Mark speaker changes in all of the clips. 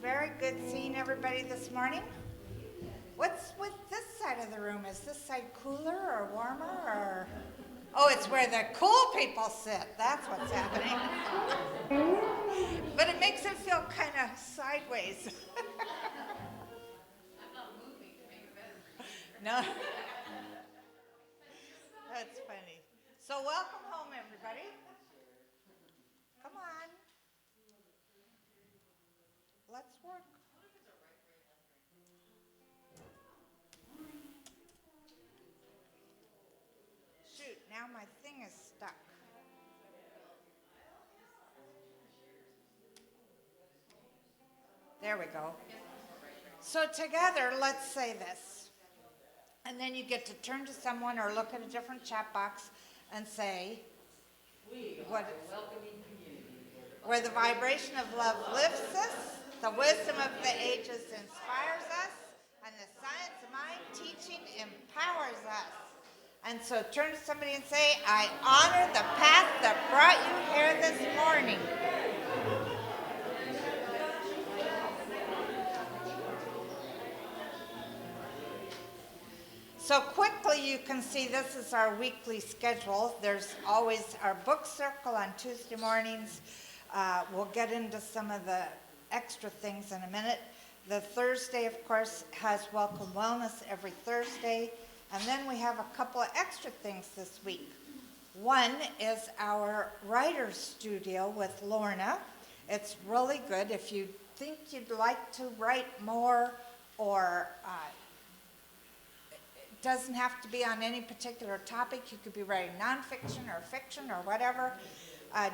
Speaker 1: very good seeing everybody this morning. What's with this side of the room? Is this side cooler or warmer or? Oh, it's where the cool people sit. That's what's happening. But it makes it feel kind of sideways.
Speaker 2: I'm not moving to make it better for you.
Speaker 1: No. That's funny. So welcome home, everybody. Come on. Let's work. Shoot, now my thing is stuck. There we go. So together, let's say this. And then you get to turn to someone or look at a different chat box and say, what, where the vibration of love lifts us, the wisdom of the ages inspires us, and the science of mind teaching empowers us. And so turn to somebody and say, I honor the path that brought you here this morning. So quickly you can see this is our weekly schedule. There's always our book circle on Tuesday mornings. We'll get into some of the extra things in a minute. The Thursday, of course, has Welcome Wellness every Thursday. And then we have a couple of extra things this week. One is our writer's studio with Lorna. It's really good. If you think you'd like to write more or it doesn't have to be on any particular topic. You could be writing nonfiction or fiction or whatever.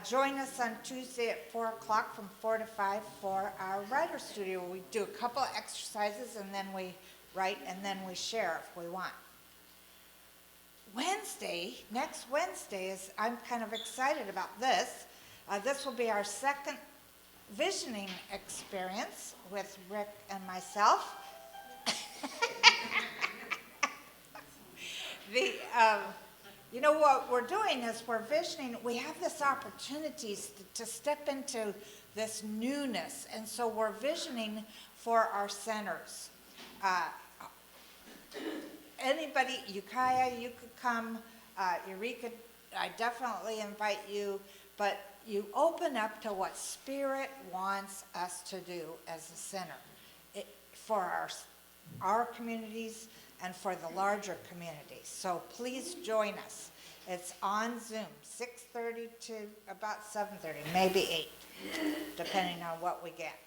Speaker 1: Join us on Tuesday at 4 o'clock from 4 to 5 for our writer's studio. We do a couple of exercises and then we write and then we share if we want. Next Wednesday I'm kind of excited about this. This will be our second visioning experience with Rick and myself. You know what we're doing is we're visioning. We have this opportunity to step into this newness, and so we're visioning for our centers. Anybody, Ukiah, you could come. Eureka, I definitely invite you. But you open up to what Spirit wants us to do as a center for our communities and for the larger communities. So please join us. It's on Zoom, 6:30 to about 7:30, maybe 8, depending on what we get.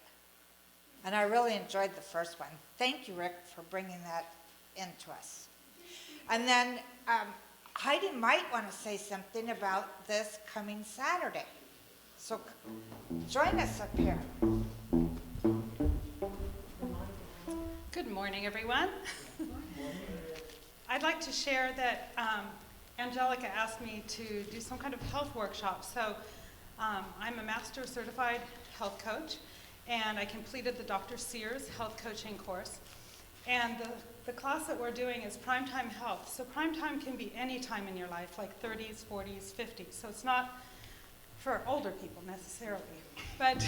Speaker 1: And I really enjoyed the first one. Thank you, Rick, for bringing that into us. And then Heidi might want to say something about this coming Saturday. So join us up here.
Speaker 3: Good morning, everyone. I'd like to share that Angelica asked me to do some kind of health workshop. So I'm a master certified health coach, and I completed the Dr. Sears health coaching course. And the class that we're doing is Primetime Health. So primetime can be any time in your life, like 30s, 40s, 50s. So it's not for older people necessarily. But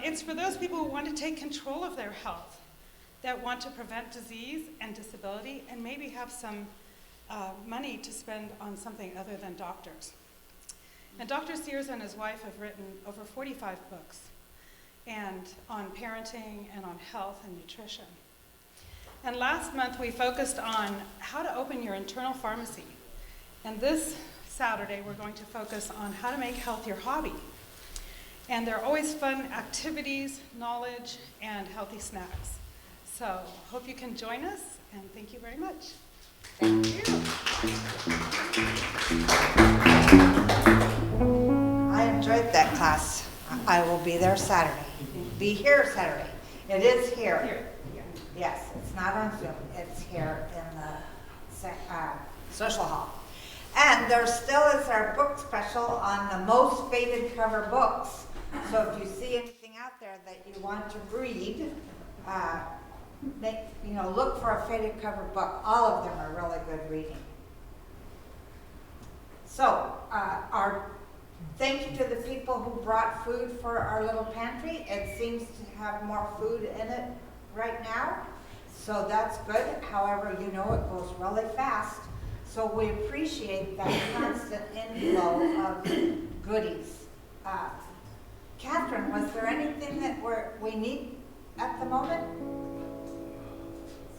Speaker 3: it's for those people who want to take control of their health, that want to prevent disease and disability, and maybe have some money to spend on something other than doctors. And Dr. Sears and his wife have written over 45 books and on parenting and on health and nutrition. And last month we focused on how to open your internal pharmacy. And this Saturday we're going to focus on how to make health your hobby. And there are always fun activities, knowledge, and healthy snacks. So hope you can join us, and thank you very much.
Speaker 1: Thank you. I enjoyed that class. I will be there Saturday. Be here Saturday. It is here.
Speaker 3: Here.
Speaker 1: Yes, it's not on Zoom. It's here in the social hall. And there still is our book special on the most faded cover books. So if you see anything out there that you want to read, look for a faded cover book. All of them are really good reading. So our Thank you to the people who brought food for our little pantry. It seems to have more food in it right now, so that's good. However, you know it goes really fast, so we appreciate that constant inflow of goodies. Catherine, was there anything that we need at the moment?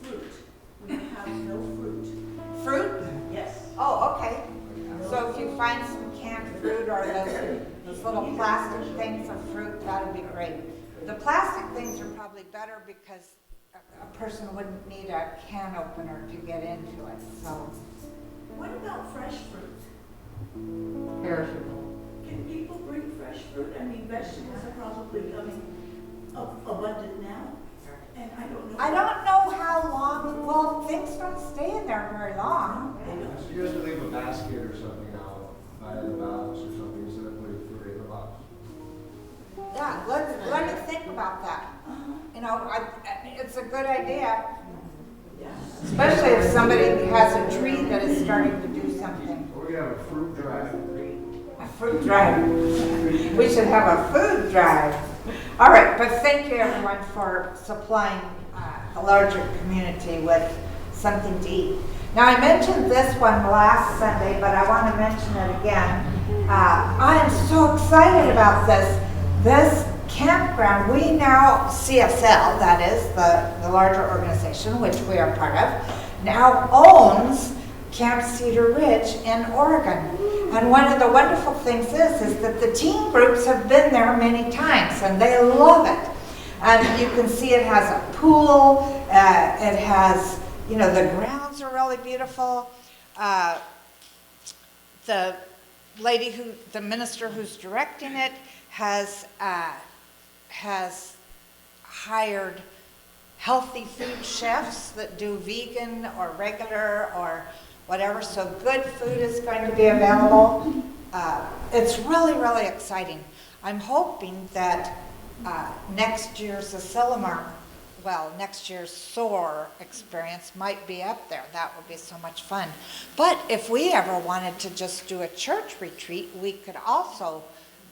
Speaker 4: Fruit. We have no fruit.
Speaker 1: Fruit?
Speaker 4: Yes.
Speaker 1: Oh, okay. So if you find some canned fruit or those little plastic things of fruit, that would be great. The plastic things are probably better because a person wouldn't need a can opener to get into it, so.
Speaker 4: What about fresh fruit?
Speaker 5: Perishable.
Speaker 4: Can people bring fresh fruit? I mean, vegetables are probably becoming abundant now, and I don't know.
Speaker 1: I don't know how long, well, things don't stay in there very long.
Speaker 4: They don't.
Speaker 5: I suggest you leave a basket or something out by the box or something instead of putting fruit in the box.
Speaker 1: Yeah, let me think about that. You know, it's a good idea,
Speaker 4: Yeah.
Speaker 1: especially if somebody has a tree that is starting to do something.
Speaker 5: Or we have a fruit drive.
Speaker 1: A fruit drive. We should have a food drive. All right, but thank you everyone for supplying the larger community with something to eat. Now I mentioned this one last Sunday, but I want to mention it again. I am so excited about this. This campground, we now, CSL, that is the larger organization, which we are part of, now owns Camp Cedar Ridge in Oregon. And one of the wonderful things is that the teen groups have been there many times and they love it. And you can see it has a pool, it has, you know, the grounds are really beautiful. The minister who's directing it has hired healthy food chefs that do vegan or regular or whatever, so good food is going to be available. It's really, really exciting. I'm hoping that next year's next year's SOAR experience might be up there. That would be so much fun. But if we ever wanted to just do a church retreat, we could also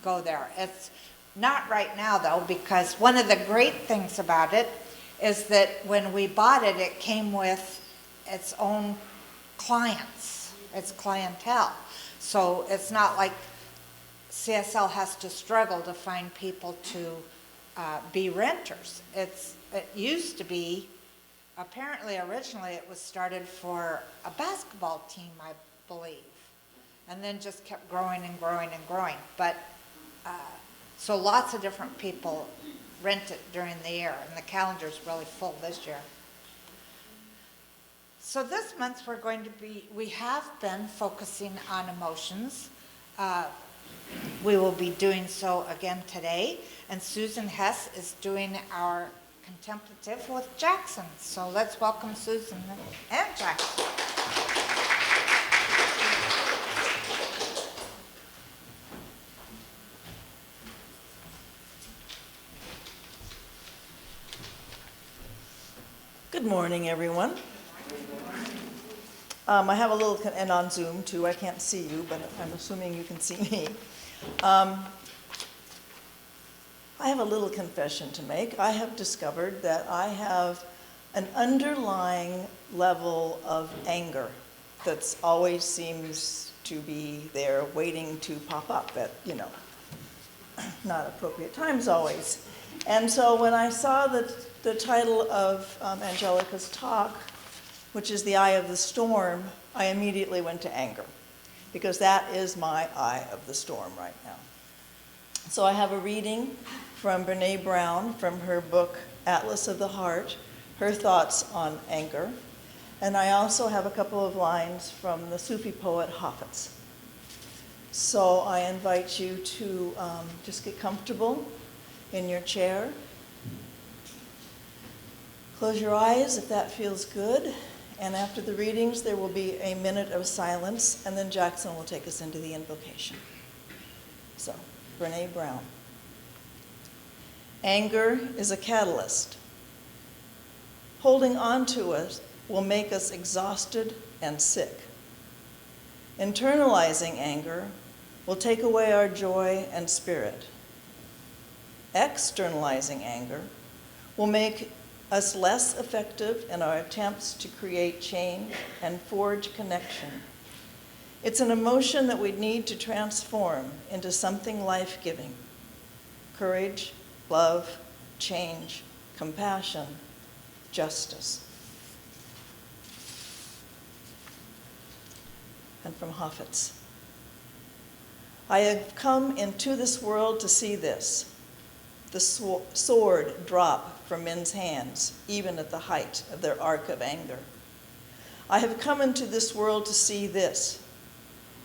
Speaker 1: go there. It's not right now though, because one of the great things about it is that when we bought it, it came with its own clients, its clientele. So it's not like CSL has to struggle to find people to be renters. It used to be, apparently originally it was started for a basketball team, I believe, and then just kept growing and growing and growing. But so lots of different people rent it during the year, and the calendar's really full this year. So this month we have been focusing on emotions. We will be doing so again today, and Susan Hess is doing our Contemplative with Jackson. So let's welcome Susan and Jackson.
Speaker 6: Good morning, everyone. I have a little, and on Zoom too, I can't see you, but I'm assuming you can see me. I have a little confession to make. I have discovered that I have an underlying level of anger that always seems to be there waiting to pop up at, not appropriate times always. And so when I saw the title of Angelica's talk, which is The Eye of the Storm, I immediately went to anger, because that is my eye of the storm right now. So I have a reading from Brene Brown from her book, Atlas of the Heart, her thoughts on anger. And I also have a couple of lines from the Sufi poet Hafiz. So I invite you to just get comfortable in your chair. Close your eyes if that feels good. And after the readings, there will be a minute of silence, and then Jackson will take us into the invocation. So, Brene Brown. Anger is a catalyst. Holding on to it will make us exhausted and sick. Internalizing anger will take away our joy and spirit. Externalizing anger will make us less effective in our attempts to create change and forge connection. It's an emotion that we need to transform into something life-giving. Courage, love, change, compassion, justice. And from Hafetz. I have come into this world to see this, the sword drop from men's hands, even at the height of their arc of anger. I have come into this world to see this.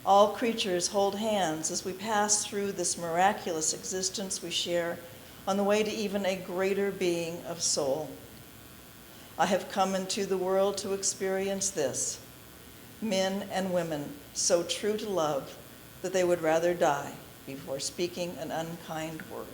Speaker 6: All creatures hold hands as we pass through this miraculous existence we share on the way to even a greater being of soul. I have come into the world to experience this. Men and women so true to love that they would rather die before speaking an unkind word.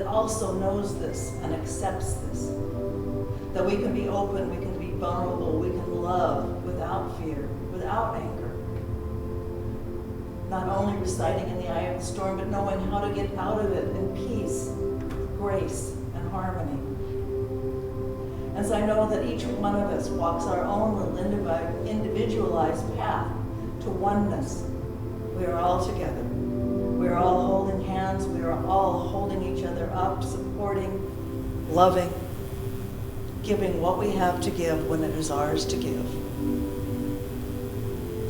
Speaker 6: Also knows this and accepts this. That we can be open, we can be vulnerable, we can love without fear, without anger. Not only reciting in the eye of the storm, but knowing how to get out of it in peace, grace, and harmony. As I know that each one of us walks our own little individualized path to oneness, we are all together. We are all holding hands. We are all holding each other up, supporting, loving, giving what we have to give when it is ours to give.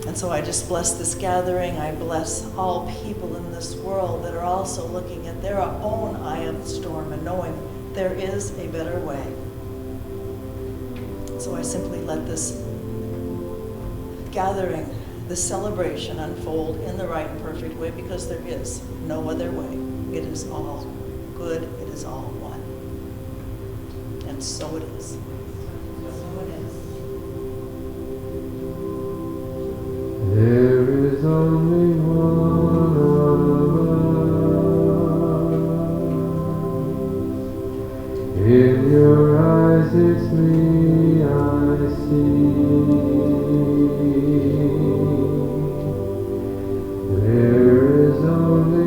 Speaker 6: And so I just bless this gathering. I bless all people in this world that are also looking at their own eye of the storm and knowing there is a better way. So I simply let this gathering, this celebration unfold in the right and perfect way, because there is no other way. It is all good. It is all one. And so it is. So it is.
Speaker 5: There is only one of us. In your eyes it's me I see. There is only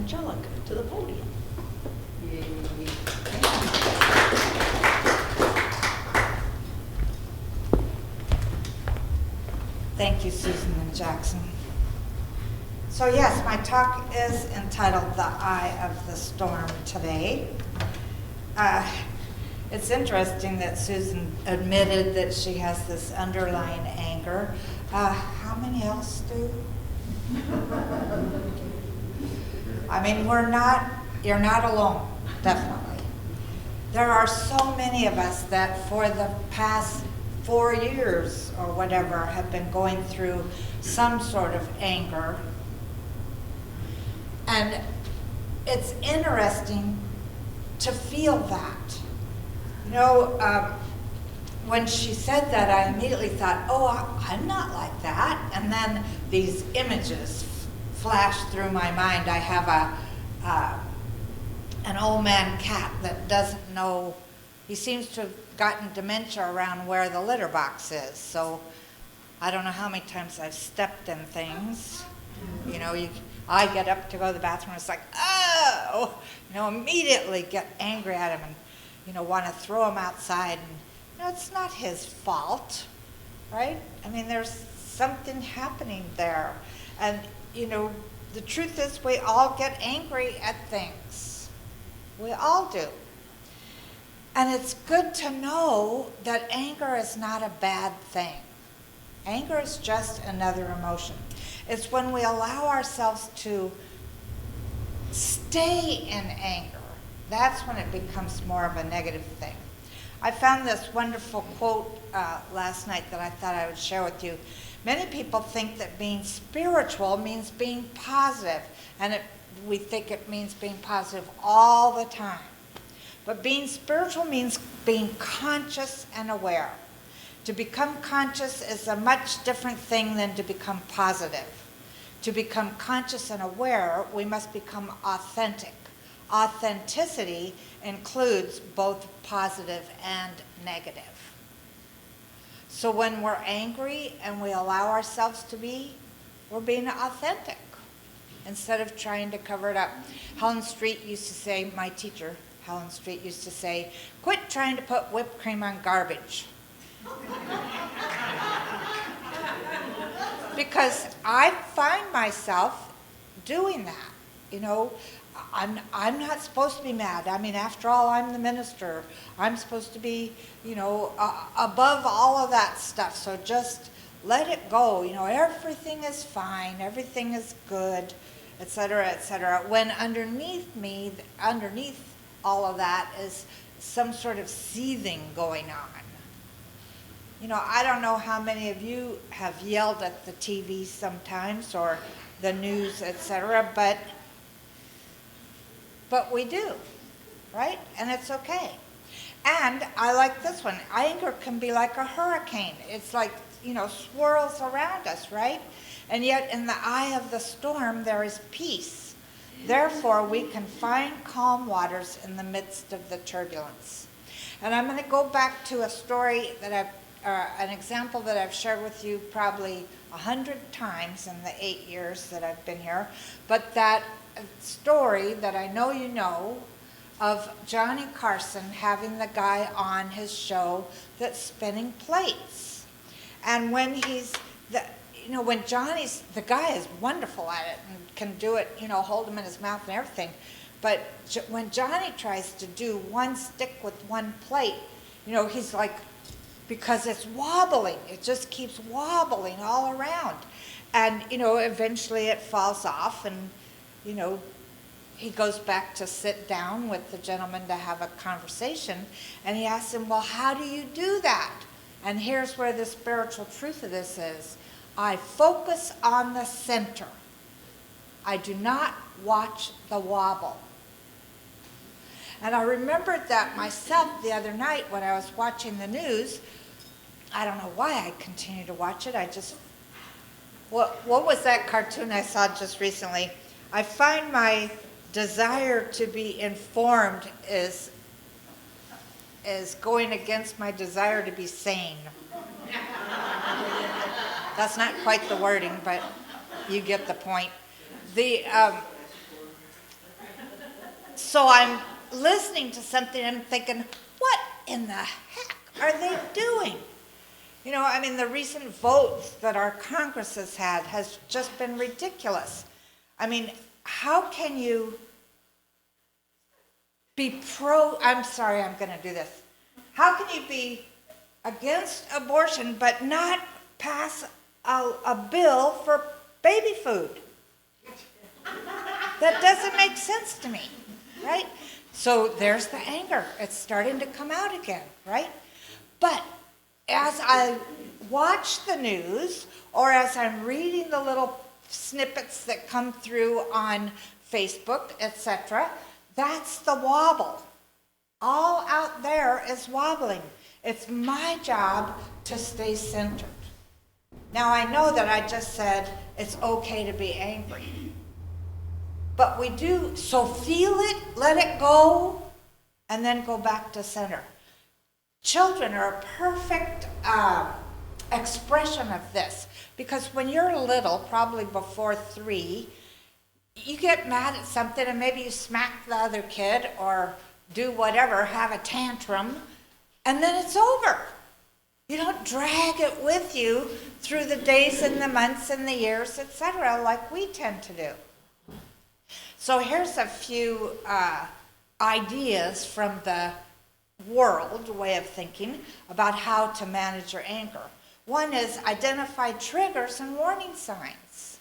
Speaker 6: Angelica to the podium.
Speaker 1: Thank you, Susan and Jackson. So yes, my talk is entitled The Eye of the Storm today. It's interesting that Susan admitted that she has this underlying anger. How many else do? I mean, you're not alone, definitely. There are so many of us that for the past 4 years or whatever have been going through some sort of anger. And it's interesting to feel that. You know, when she said that, I immediately thought, oh, I'm not like that. And then these images flashed through my mind. I have an old man cat that doesn't know, he seems to have gotten dementia around where the litter box is. So I don't know how many times I've stepped in things. You know, I get up to go to the bathroom, it's like, oh, you know, immediately get angry at him and, you know, want to throw him outside. And, you know, it's not his fault, right? I mean, there's something happening there. And, you know, the truth is we all get angry at things. We all do. And it's good to know that anger is not a bad thing. Anger is just another emotion. It's when we allow ourselves to stay in anger, that's when it becomes more of a negative thing. I found this wonderful quote last night that I thought I would share with you. Many people think that being spiritual means being positive, and we think it means being positive all the time. But being spiritual means being conscious and aware. To become conscious is a much different thing than to become positive. To become conscious and aware, we must become authentic. Authenticity includes both positive and negative. So when we're angry and we allow ourselves to be, we're being authentic instead of trying to cover it up. Helen Street used to say, my teacher, Helen Street used to say, quit trying to put whipped cream on garbage. Because I find myself doing that. You know, I'm not supposed to be mad. I mean, after all, I'm the minister. I'm supposed to be, you know, above all of that stuff. So just let it go. You know, everything is fine. Everything is good, et cetera, et cetera. When underneath all of that is some sort of seething going on. You know, I don't know how many of you have yelled at the TV sometimes or the news, etc., but we do, right? And it's okay. And I like this one. Anger can be like a hurricane. It's like, you know, swirls around us, right? And yet in the eye of the storm, there is peace. Therefore, we can find calm waters in the midst of the turbulence. And I'm going to go back to a story that an example that I've shared with you probably 100 times in the 8 years that I've been here, but that story that I know you know of Johnny Carson having the guy on his show that's spinning plates. And when when Johnny's, the guy is wonderful at it and can do it, you know, hold him in his mouth and everything, but when Johnny tries to do one stick with one plate, you know, he's like, because it's wobbling. It just keeps wobbling all around. And, you know, eventually it falls off and, you know, he goes back to sit down with the gentleman to have a conversation. And he asks him, well, how do you do that? And here's where the spiritual truth of this is. I focus on the center. I do not watch the wobble. And I remembered that myself the other night when I was watching the news. I don't know why I continue to watch it. What was that cartoon I saw just recently? I find my desire to be informed is going against my desire to be sane. That's not quite the wording, but you get the point. So I'm listening to something, I'm thinking, what in the heck are they doing? You know, I mean, the recent votes that our Congress has had has just been ridiculous. I mean, how can you be I'm sorry, I'm going to do this. How can you be against abortion but not pass a bill for baby food? That doesn't make sense to me, right? So there's the anger. It's starting to come out again, right? But as I watch the news or as I'm reading the little snippets that come through on Facebook, etc., that's the wobble. All out there is wobbling. It's my job to stay centered. Now I know that I just said it's okay to be angry. But we do, so feel it, let it go, and then go back to center. Children are a perfect expression of this, because when you're little, probably before 3, you get mad at something and maybe you smack the other kid or do whatever, have a tantrum, and then it's over. You don't drag it with you through the days and the months and the years, etc., like we tend to do. So here's a few ideas from the world way of thinking about how to manage your anger. One is identify triggers and warning signs.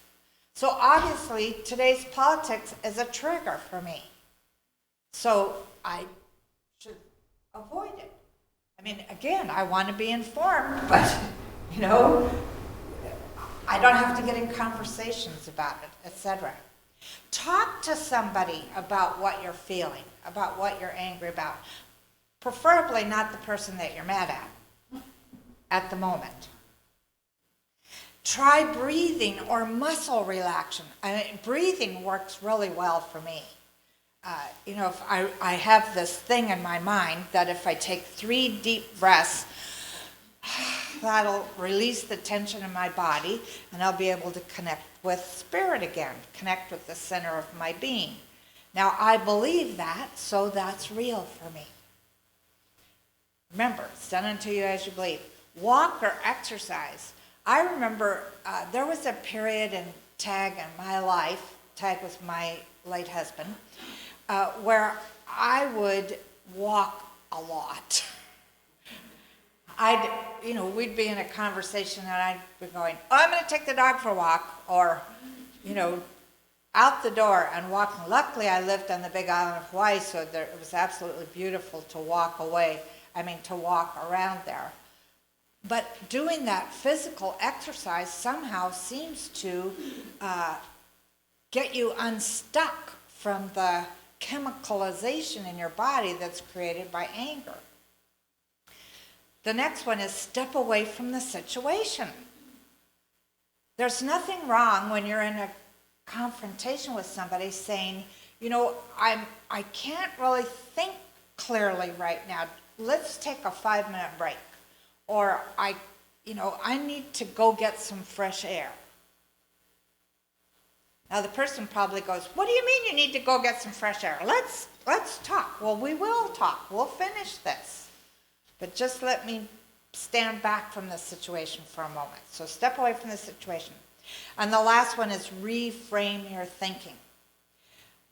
Speaker 1: So obviously today's politics is a trigger for me. So I should avoid it. I mean, again, I want to be informed, but, you know, I don't have to get in conversations about it, etc. Talk to somebody about what you're feeling, about what you're angry about. Preferably not the person that you're mad at the moment. Try breathing or muscle relaxation. I mean, breathing works really well for me. You know, if I have this thing in my mind that if I take 3 deep breaths, that'll release the tension in my body and I'll be able to connect with spirit again, connect with the center of my being. Now, I believe that, so that's real for me. Remember, it's done unto you as you believe. Walk or exercise. I remember there was a period in Tag in my life, Tag was my late husband, where I would walk a lot. We'd be in a conversation and I'd be going, oh, I'm going to take the dog for a walk, or, out the door and walking. Luckily, I lived on the Big Island of Hawaii, so it was absolutely beautiful to walk to walk around there. But doing that physical exercise somehow seems to get you unstuck from the chemicalization in your body that's created by anger. The next one is step away from the situation. There's nothing wrong when you're in a confrontation with somebody saying, I can't really think clearly right now. Let's take a 5-minute break. Or I need to go get some fresh air. Now the person probably goes, what do you mean you need to go get some fresh air? Let's talk. Well, we will talk. We'll finish this. But just let me stand back from the situation for a moment. So step away from the situation. And the last one is reframe your thinking.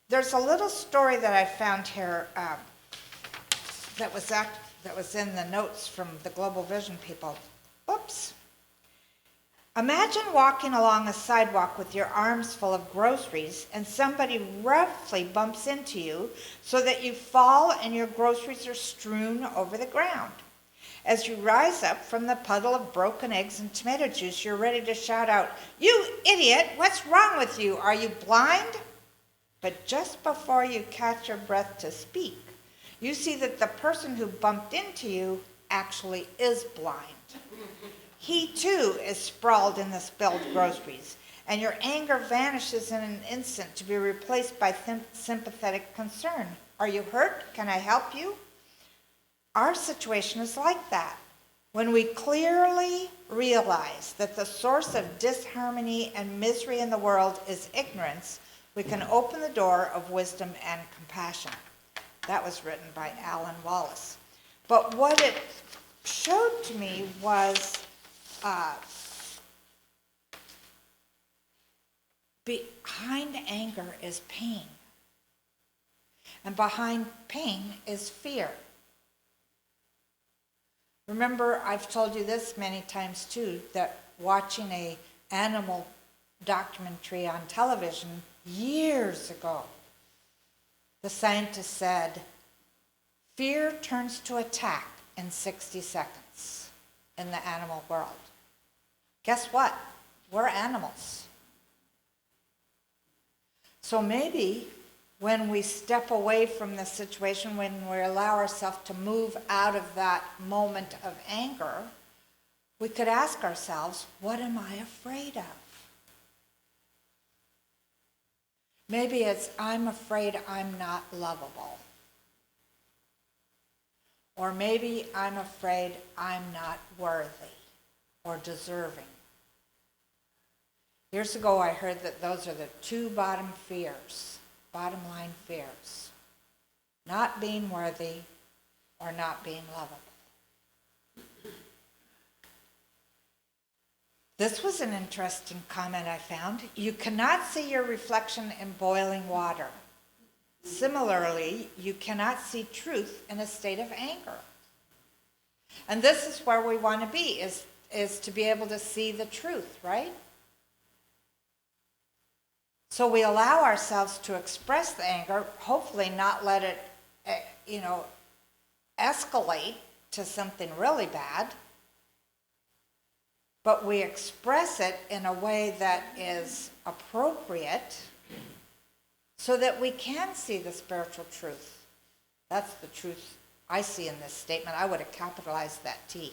Speaker 1: There's a little story that I found here that was in the notes from the Global Vision people. Oops. Imagine walking along a sidewalk with your arms full of groceries and somebody roughly bumps into you so that you fall and your groceries are strewn over the ground. As you rise up from the puddle of broken eggs and tomato juice, you're ready to shout out, "You idiot, what's wrong with you? Are you blind?" But just before you catch your breath to speak, you see that the person who bumped into you actually is blind. He too is sprawled in the spilled groceries, and your anger vanishes in an instant to be replaced by sympathetic concern. Are you hurt? Can I help you? Our situation is like that. When we clearly realize that the source of disharmony and misery in the world is ignorance, we can open the door of wisdom and compassion. That was written by Alan Wallace. But what it showed to me was behind anger is pain. And behind pain is fear. Remember, I've told you this many times too, that watching an animal documentary on television years ago, the scientist said, fear turns to attack in 60 seconds in the animal world. Guess what? We're animals. So maybe when we step away from the situation, when we allow ourselves to move out of that moment of anger, we could ask ourselves, what am I afraid of? Maybe it's, I'm afraid I'm not lovable. Or maybe I'm afraid I'm not worthy or deserving. Years ago, I heard that those are the two bottom line fears. Not being worthy or not being lovable. This was an interesting comment I found. You cannot see your reflection in boiling water. Similarly, you cannot see truth in a state of anger. And this is where we want to be, is to be able to see the truth, right? So we allow ourselves to express the anger, hopefully not let it, escalate to something really bad, but we express it in a way that is appropriate so that we can see the spiritual truth. That's the truth I see in this statement. I would have capitalized that T.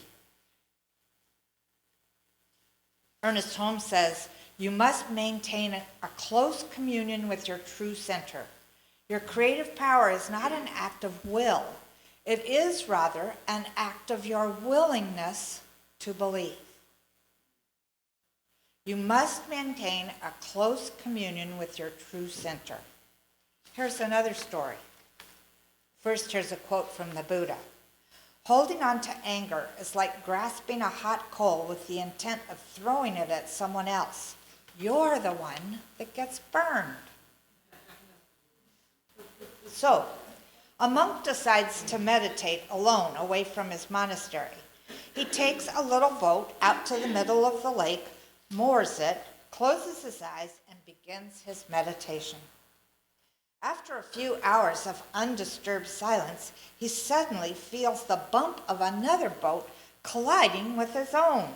Speaker 1: Ernest Holmes says, you must maintain a close communion with your true center. Your creative power is not an act of will. It is, rather, an act of your willingness to believe. You must maintain a close communion with your true center. Here's another story. First, here's a quote from the Buddha. Holding on to anger is like grasping a hot coal with the intent of throwing it at someone else. You're the one that gets burned. So, a monk decides to meditate alone away from his monastery. He takes a little boat out to the middle of the lake, moors it, closes his eyes, and begins his meditation. After a few hours of undisturbed silence, he suddenly feels the bump of another boat colliding with his own.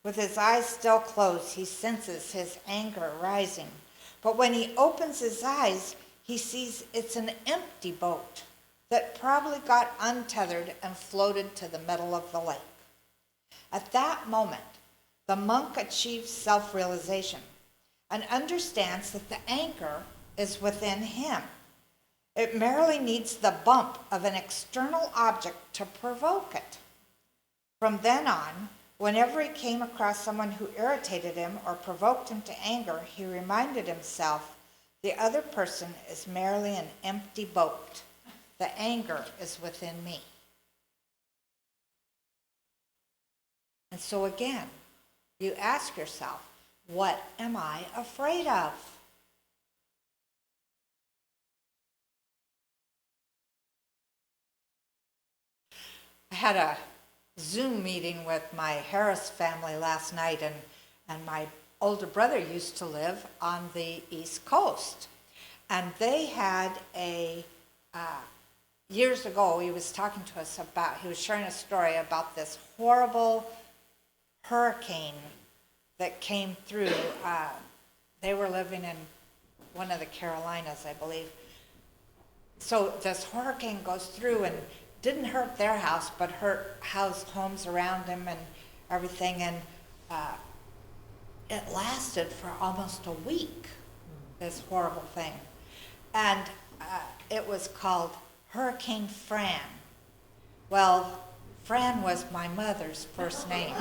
Speaker 1: With his eyes still closed, he senses his anger rising. But when he opens his eyes, he sees it's an empty boat that probably got untethered and floated to the middle of the lake. At that moment, the monk achieves self-realization and understands that the anchor is within him. It merely needs the bump of an external object to provoke it. From then on, whenever he came across someone who irritated him or provoked him to anger, he reminded himself, the other person is merely an empty boat. The anger is within me. And so again, you ask yourself, what am I afraid of? I had a Zoom meeting with my Harris family last night, and my older brother used to live on the East Coast. And they had years ago, he was talking to us about, he was sharing a story about this horrible hurricane that came through. They were living in one of the Carolinas, I believe. So this hurricane goes through and didn't hurt their house, but hurt homes around them and everything. And it lasted for almost a week, this horrible thing. And it was called Hurricane Fran. Well, Fran was my mother's first name.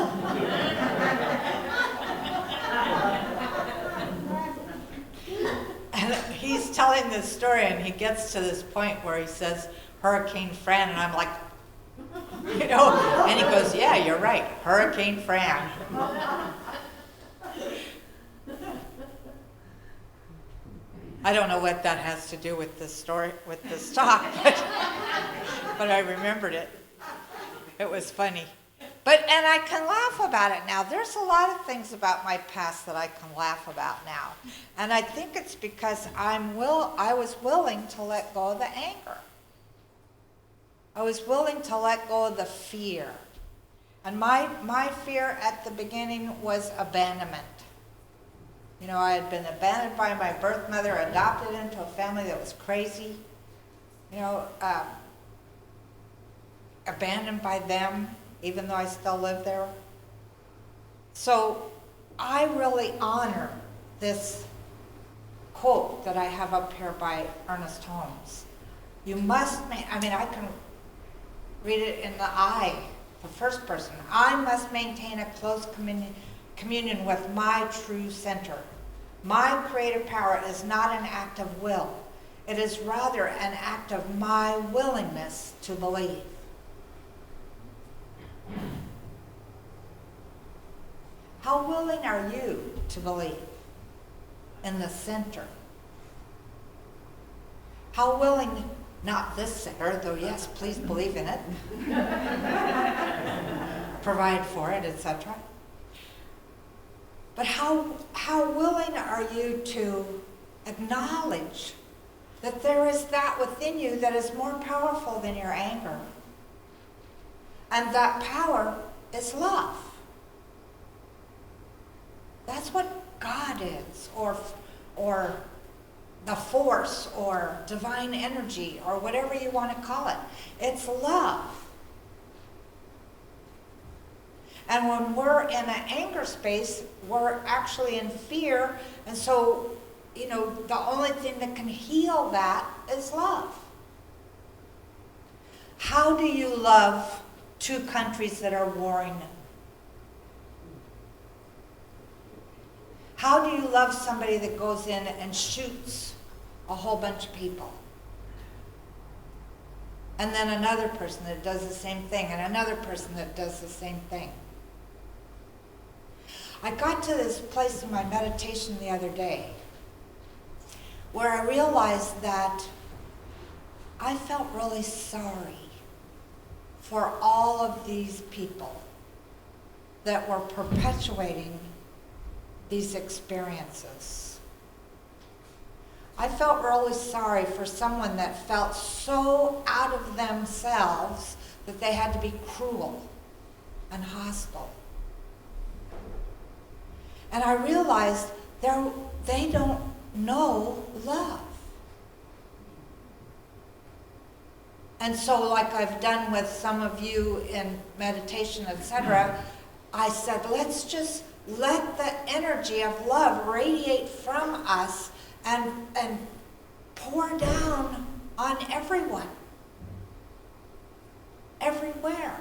Speaker 1: he's telling this story and he gets to this point where he says, Hurricane Fran, and I'm like, you know, and he goes, yeah, you're right, Hurricane Fran. I don't know what that has to do with this story, with this talk, but I remembered it. It was funny. And I can laugh about it now. There's a lot of things about my past that I can laugh about now. And I think it's because I was willing to let go of the anger. I was willing to let go of the fear. And my fear at the beginning was abandonment. You know, I had been abandoned by my birth mother, adopted into a family that was crazy. You know, abandoned by them, even though I still live there. So I really honor this quote that I have up here by Ernest Holmes. You must, I can read it in the I, the first person. I must maintain a close communion with my true center. My creative power is not an act of will. It is rather an act of my willingness to believe. How willing are you to believe in the center? How willing, not this center, though yes, please believe in it, provide for it, etc. But how willing are you to acknowledge that there is that within you that is more powerful than your anger? And that power is love. That's what God is, or the force, or divine energy, or whatever you want to call it. It's love. And when we're in an anger space, we're actually in fear, and so, you know, the only thing that can heal that is love. How do you love two countries that are warring? How do you love somebody that goes in and shoots a whole bunch of people? And then another person that does the same thing, and another person that does the same thing. I got to this place in my meditation the other day where I realized that I felt really sorry for all of these people that were perpetuating these experiences. I felt really sorry for someone that felt so out of themselves that they had to be cruel and hostile. And I realized they don't know love. And so, like I've done with some of you in meditation, etc., I said, let's just let the energy of love radiate from us and pour down on everyone, everywhere.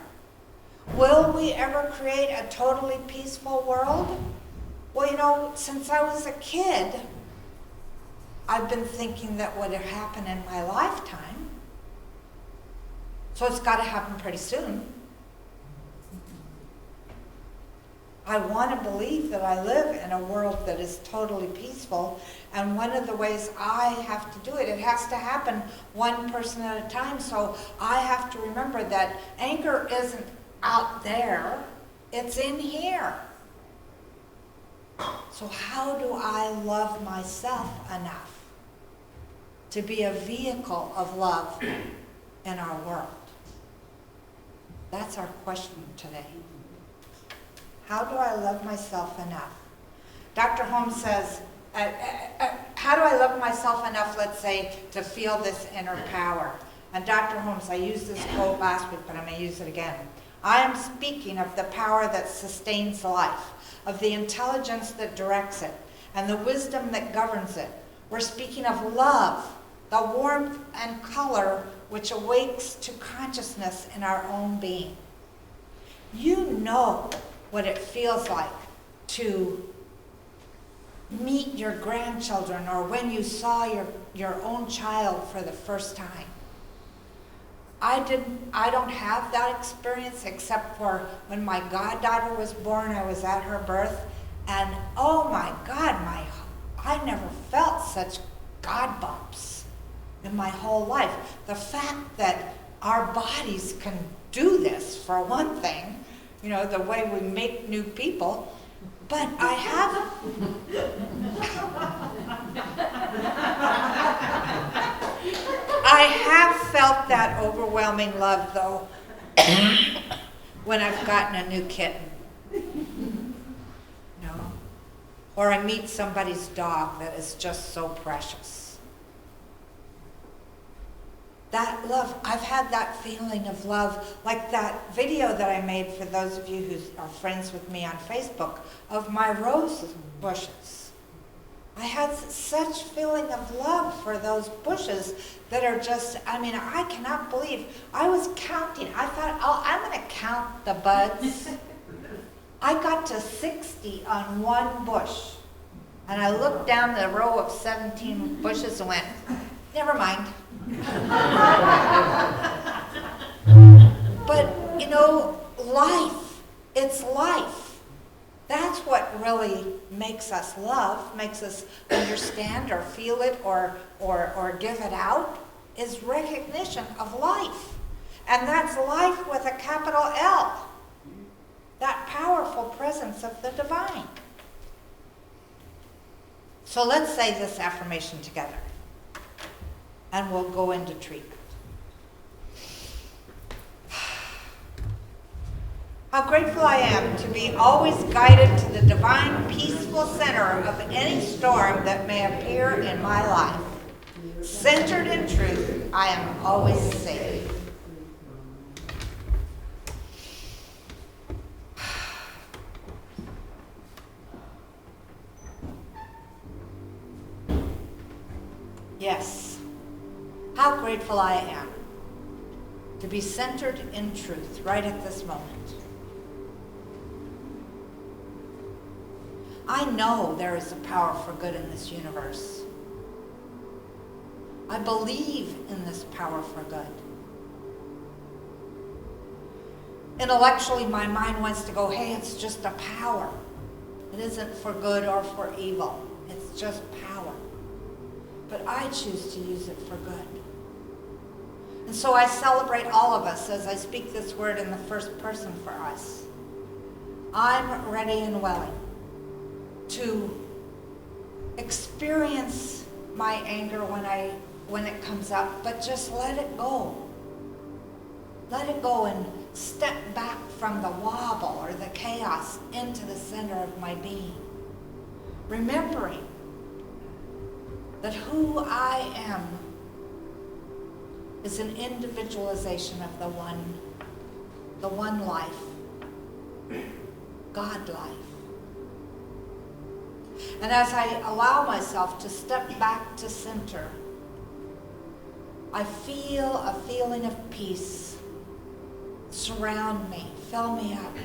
Speaker 1: Will we ever create a totally peaceful world? Well, you know, since I was a kid, I've been thinking that would happen in my lifetime. So it's got to happen pretty soon. I want to believe that I live in a world that is totally peaceful, and one of the ways I have to do it, it has to happen one person at a time, so I have to remember that anger isn't out there, it's in here. So how do I love myself enough to be a vehicle of love in our world? That's our question today. How do I love myself enough? Dr. Holmes says, how do I love myself enough, let's say, to feel this inner power? And Dr. Holmes, I used this quote last week, but I'm going to use it again. I am speaking of the power that sustains life, of the intelligence that directs it, and the wisdom that governs it. We're speaking of love, the warmth and color which awakes to consciousness in our own being. You know what it feels like to meet your grandchildren or when you saw your own child for the first time. I don't have that experience except for when my goddaughter was born. I was at her birth, and oh my God, I never felt such God bumps in my whole life. The fact that our bodies can do this, for one thing, you know, the way we make new people, but I have felt that overwhelming love, though, when I've gotten a new kitten. No. Or I meet somebody's dog that is just so precious. That love, I've had that feeling of love, like that video that I made for those of you who are friends with me on Facebook, of my rose bushes. I had such feeling of love for those bushes that are just, I mean, I cannot believe, I was counting. I thought, oh, I'm going to count the buds. I got to 60 on one bush. And I looked down the row of 17 bushes and went, never mind. But, you know, life, it's life. That's what really makes us love, makes us understand or feel it or give it out, is recognition of life. And that's life with a capital L. That powerful presence of the divine. So let's say this affirmation together. And we'll go into treatment. How grateful I am to be always guided to the divine, peaceful center of any storm that may appear in my life. Centered in truth, I am always safe. Yes, how grateful I am to be centered in truth right at this moment. I know there is a power for good in this universe. I believe in this power for good. Intellectually, my mind wants to go, hey, it's just a power. It isn't for good or for evil. It's just power. But I choose to use it for good. And so I celebrate all of us as I speak this word in the first person for us. I'm ready and willing to experience my anger when it comes up, but just let it go. Let it go and step back from the wobble or the chaos into the center of my being. Remembering that who I am is an individualization of the one life, God life. And as I allow myself to step back to center, I feel a feeling of peace surround me, fill me up.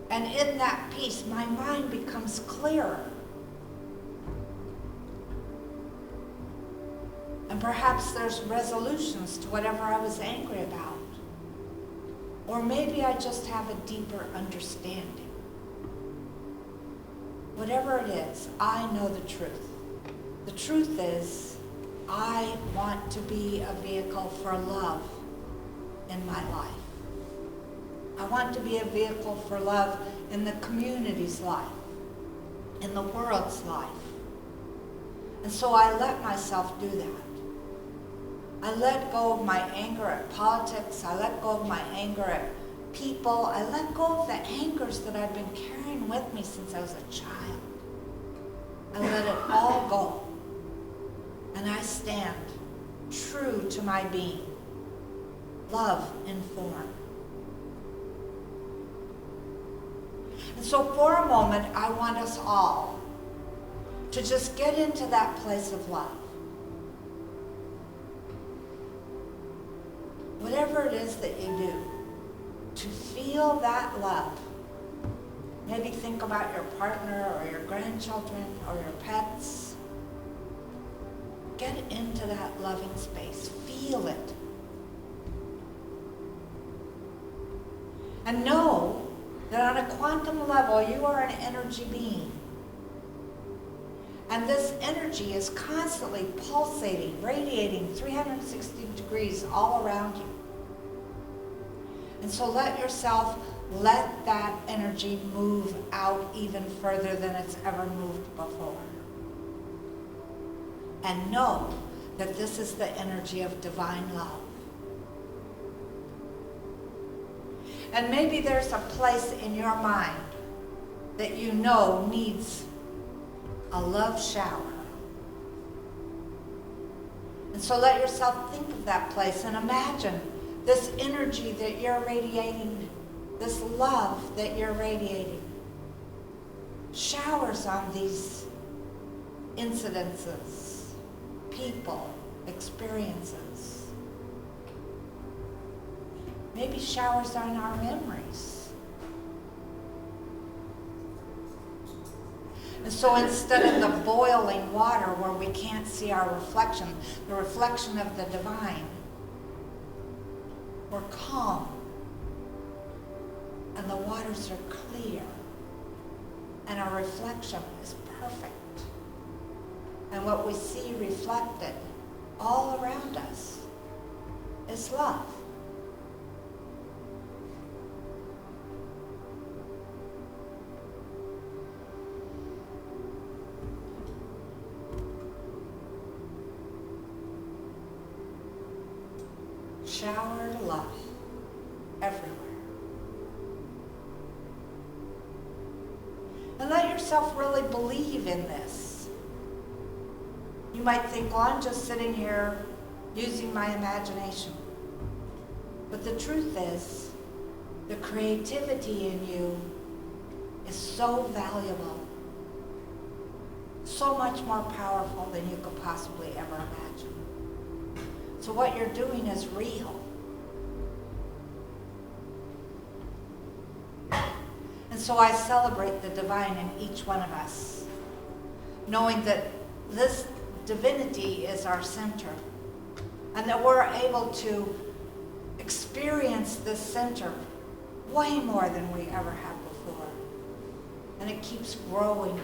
Speaker 1: And in that peace, my mind becomes clearer. And perhaps there's resolutions to whatever I was angry about. Or maybe I just have a deeper understanding. Whatever it is, I know the truth. The truth is, I want to be a vehicle for love in my life. I want to be a vehicle for love in the community's life, in the world's life. And so I let myself do that. I let go of my anger at politics. I let go of my anger at people. I let go of the angers that I've been carrying with me since I was a child. I let it all go. And I stand true to my being. Love in form. And so for a moment, I want us all to just get into that place of love. Whatever it is that you do, to feel that love Maybe think about your partner or your grandchildren or your pets. Get into that loving space. Feel it. And know that on a quantum level, you are an energy being. And this energy is constantly pulsating, radiating 360 degrees all around you. And so let that energy move out even further than it's ever moved before. And know that this is the energy of divine love. And maybe there's a place in your mind that you know needs a love shower. And so let yourself think of that place and imagine this energy that you're radiating, this love that you're radiating, showers on these incidences, people, experiences. Maybe showers on our memories. And so instead of the boiling water where we can't see our reflection, the reflection of the divine, we're calm. And the waters are clear. And our reflection is perfect. And what we see reflected all around us is love. Shower love everywhere. And let yourself really believe in this. You might think, well, I'm just sitting here using my imagination. But the truth is, the creativity in you is so valuable, so much more powerful than you could possibly ever imagine. So what you're doing is real. And so I celebrate the divine in each one of us, knowing that this divinity is our center, and that we're able to experience this center way more than we ever have before. And it keeps growing,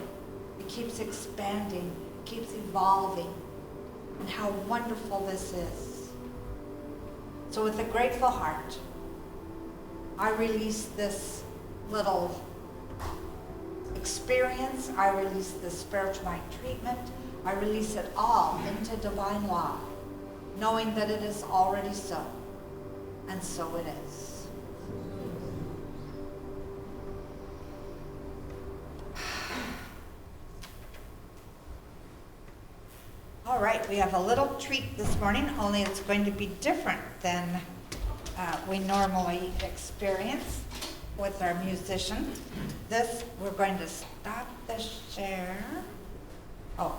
Speaker 1: it keeps expanding, it keeps evolving, and how wonderful this is. So with a grateful heart, I release this little experience, I release this spiritual mind treatment, I release it all into divine law, knowing that it is already so, and so it is. All right, we have a little treat this morning, only it's going to be different than we normally experience with our musicians. This, we're going to stop the share. Oh,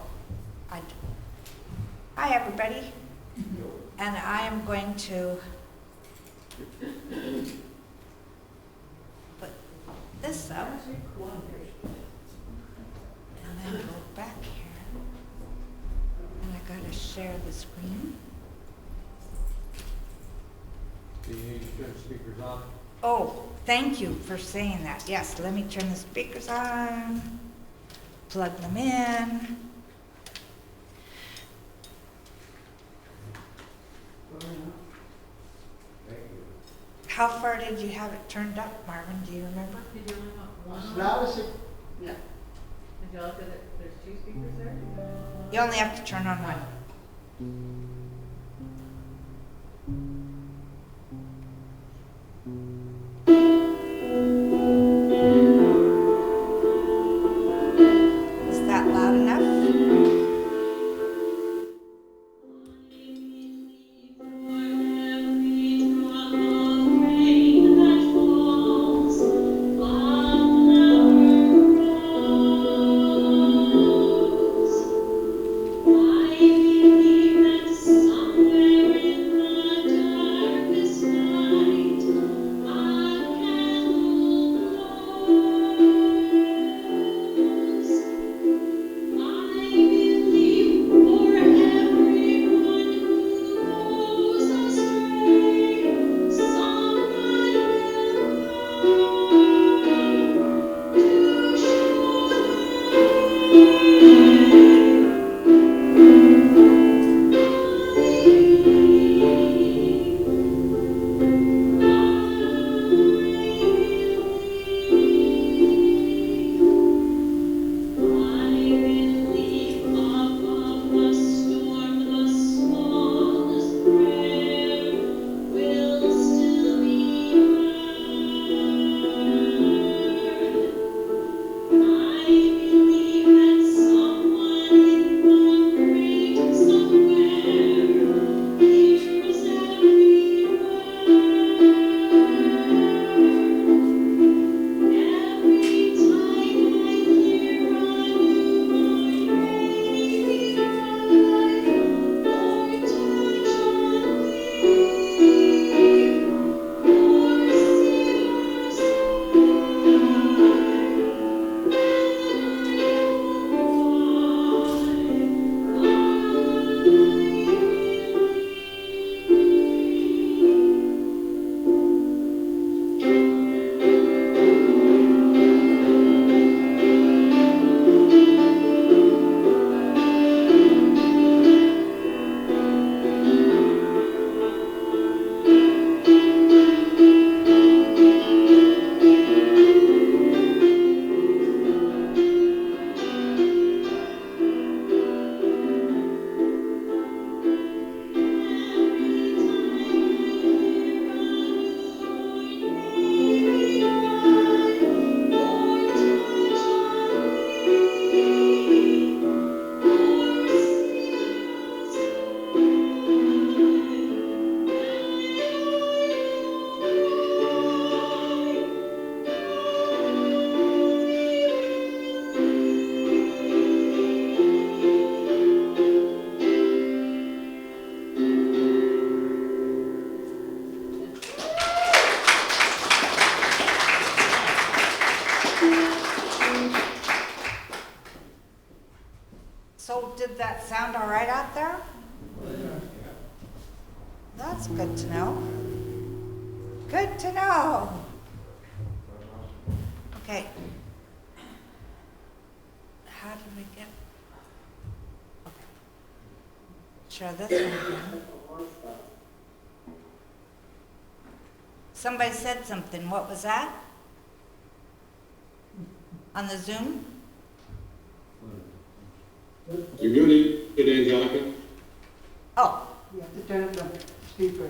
Speaker 1: hi everybody. And I am going to put this up and then go back here. And I gotta share the screen.
Speaker 5: Do you need to turn the speakers on?
Speaker 1: Oh, thank you for saying that. Yes, let me turn the speakers on, plug them in.
Speaker 5: Thank you.
Speaker 1: How far did you have it turned up, Marvin? Do you remember?
Speaker 2: Did you only want one?
Speaker 5: Now is it?
Speaker 2: Yeah. Angelica, there's two speakers there?
Speaker 1: You only have to turn on one. Is that loud enough?
Speaker 7: Somewhere in the darkest night,
Speaker 1: So did that sound all right out there? That's good to know. Good to know. Okay. How did we get? Okay. Share this one again. Somebody said something. What was that? On the Zoom?
Speaker 7: You're muted, Angelica.
Speaker 1: Oh,
Speaker 8: You have to turn up the speaker.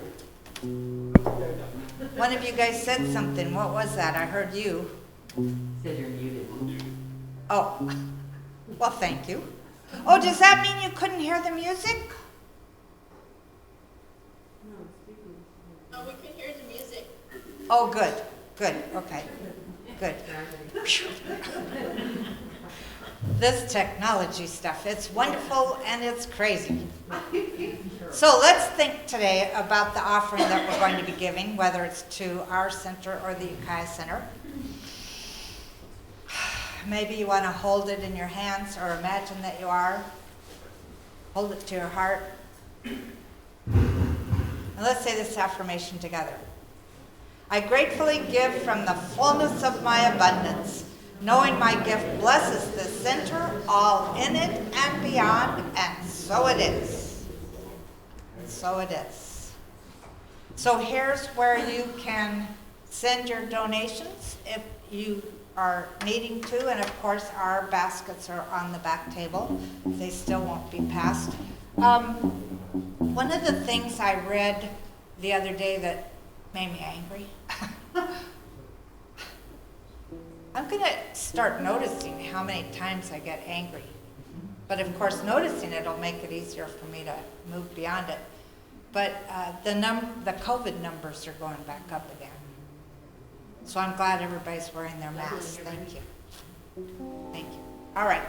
Speaker 1: one of you guys said something. What was that? I heard you.
Speaker 2: Said you're muted.
Speaker 1: Oh, well, thank you. Oh, does that mean you couldn't hear the music?
Speaker 9: Oh, we can hear the music.
Speaker 1: Oh, good, good, okay, good. This technology stuff, it's wonderful and it's crazy. So let's think today about the offering that we're going to be giving, whether it's to our center or the Ukiah Center. Maybe you want to hold it in your hands or imagine that you are. Hold it to your heart. And let's say this affirmation together. I gratefully give from the fullness of my abundance, knowing my gift blesses the center, all in it and beyond, and so it is. And so it is. So here's where you can send your donations if you are needing to, and of course our baskets are on the back table. They still won't be passed. One of the things I read the other day that made me angry, I'm going to start noticing how many times I get angry. But of course, noticing it will make it easier for me to move beyond it. But the COVID numbers are going back up again. So I'm glad everybody's wearing their masks. Thank you. Thank you. All right.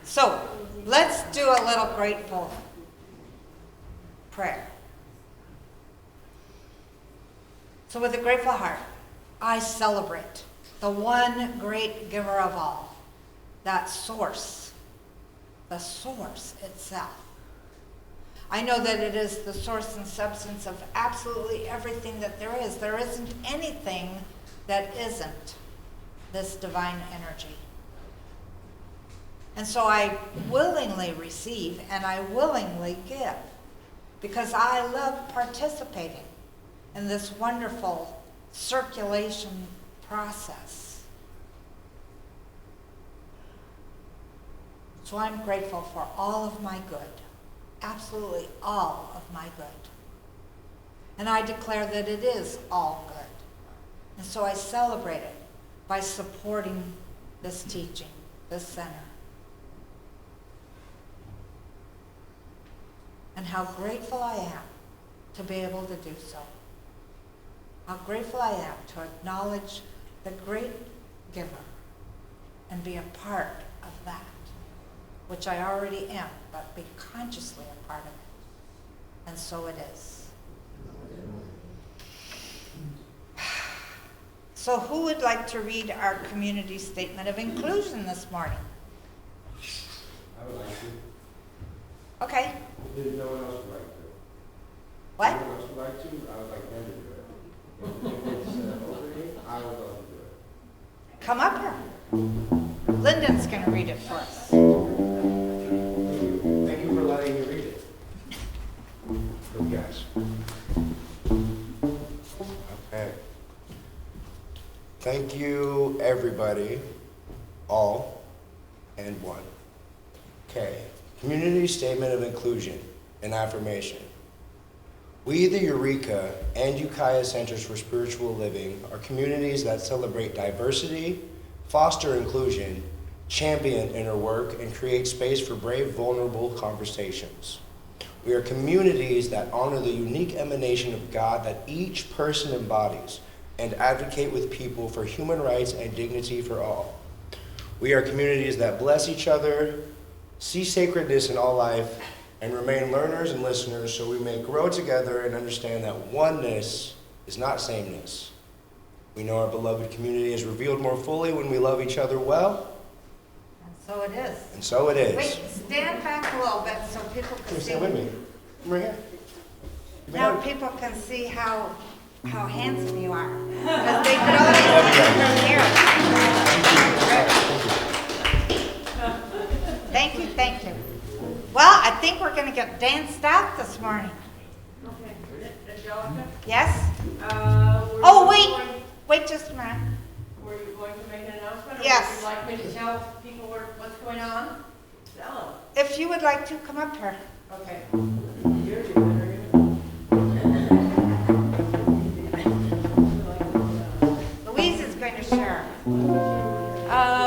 Speaker 1: So let's do a little grateful prayer. So with a grateful heart, I celebrate the one great giver of all, that source, the source itself. I know that it is the source and substance of absolutely everything that there is. There isn't anything that isn't this divine energy. And so I willingly receive and I willingly give because I love participating in this wonderful circulation process. So I'm grateful for all of my good, absolutely all of my good. And I declare that it is all good. And so I celebrate it by supporting this teaching, this center. And how grateful I am to be able to do so. How grateful I am to acknowledge the great giver and be a part of that, which I already am, but be consciously a part of it. And so it is. So who would like to read our community statement of inclusion this morning?
Speaker 5: I would like to.
Speaker 1: Okay.
Speaker 5: If no one else would like to.
Speaker 1: What?
Speaker 5: If no one else would like to, I would like them to do it. If it's opening, I would love to do it.
Speaker 1: Come up here. Lyndon's going to read it for us.
Speaker 5: Thank you for letting me read it. Good guys. Okay. Thank you, everybody, all, and one. Okay. Community Statement of Inclusion and Affirmation. We, the Eureka and Ukiah Centers for Spiritual Living, are communities that celebrate diversity, foster inclusion, champion inner work, and create space for brave, vulnerable conversations. We are communities that honor the unique emanation of God that each person embodies and advocate with people for human rights and dignity for all. We are communities that bless each other, see sacredness in all life, and remain learners and listeners so we may grow together and understand that oneness is not sameness. We know our beloved community is revealed more fully when we love each other well.
Speaker 1: And so it is.
Speaker 5: And so it is.
Speaker 1: Wait, stand back a little bit so people
Speaker 5: Come
Speaker 1: can see.
Speaker 5: stand with me. Come right here. Give me a
Speaker 1: Now
Speaker 5: hug.
Speaker 1: people can see how handsome you are. Because they could only see you from here. Thank you, thank you. Well, I think we're going to get danced out this morning.
Speaker 2: Okay. Angelica?
Speaker 1: Yes?
Speaker 2: Were
Speaker 1: Oh,
Speaker 2: you
Speaker 1: wait.
Speaker 2: going-
Speaker 1: Wait just a minute.
Speaker 2: Were you going to make an announcement? Or
Speaker 1: Yes.
Speaker 2: would you like me to tell people what's going on? Tell them.
Speaker 1: If you would like to come up here.
Speaker 2: Okay. You're doing it,
Speaker 1: Louise is going to share.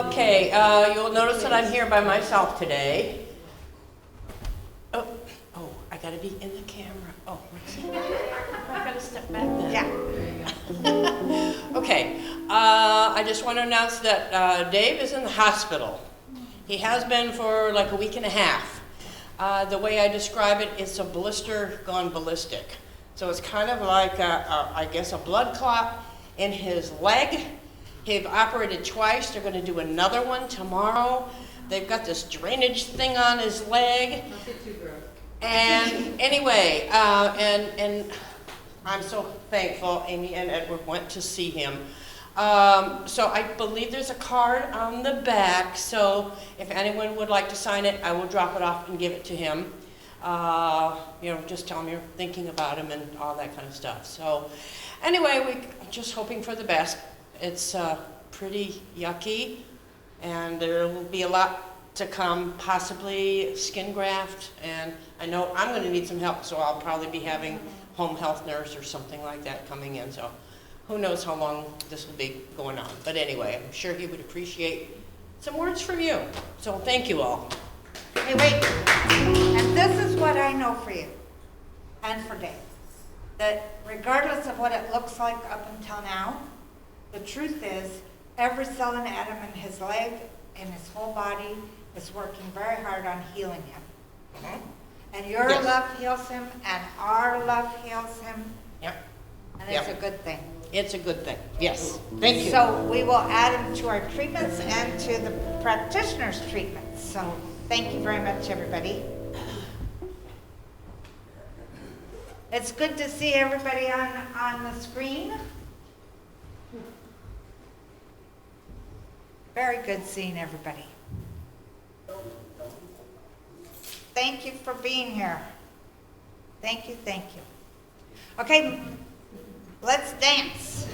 Speaker 10: Okay, you'll notice that I'm here by myself today. Oh, I gotta be in the camera. Oh, let's see. I gotta step back then.
Speaker 1: Yeah.
Speaker 10: Okay, I just want to announce that Dave is in the hospital. He has been for like a week and a half. The way I describe it, it's a blister gone ballistic. So it's kind of like, I guess, a blood clot in his leg. They've operated twice. They're going to do another one tomorrow. They've got this drainage thing on his leg.
Speaker 2: Don't get too gross.
Speaker 10: And anyway, and I'm so thankful Amy and Edward went to see him. So I believe there's a card on the back, so if anyone would like to sign it, I will drop it off and give it to him. Just tell him you're thinking about him and all that kind of stuff. So anyway, we're just hoping for the best. It's pretty yucky, and there will be a lot to come, possibly skin graft, and I know I'm going to need some help, so I'll probably be having home health nurse or something like that coming in, so who knows how long this will be going on. But anyway, I'm sure he would appreciate some words from you, so thank you all.
Speaker 1: Hey, wait. And this is what I know for you and for Dave. That regardless of what it looks like up until now, the truth is every cell and atom in his leg and his whole body is working very hard on healing him. Okay? And your
Speaker 10: Yes.
Speaker 1: love heals him, and our love heals him,
Speaker 10: Yep,
Speaker 1: and it's a good thing.
Speaker 10: it's a good thing. Yes, thank you.
Speaker 1: So we will add him to our treatments and to the practitioner's treatments. So thank you very much, everybody. It's good to see everybody on the screen. Very good seeing everybody. Thank you for being here. Thank you, thank you. Okay, let's dance.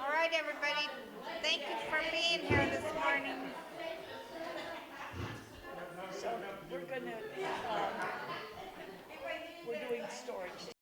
Speaker 1: All right, everybody. Thank you for being here this morning.
Speaker 6: So we're gonna, we're doing storage.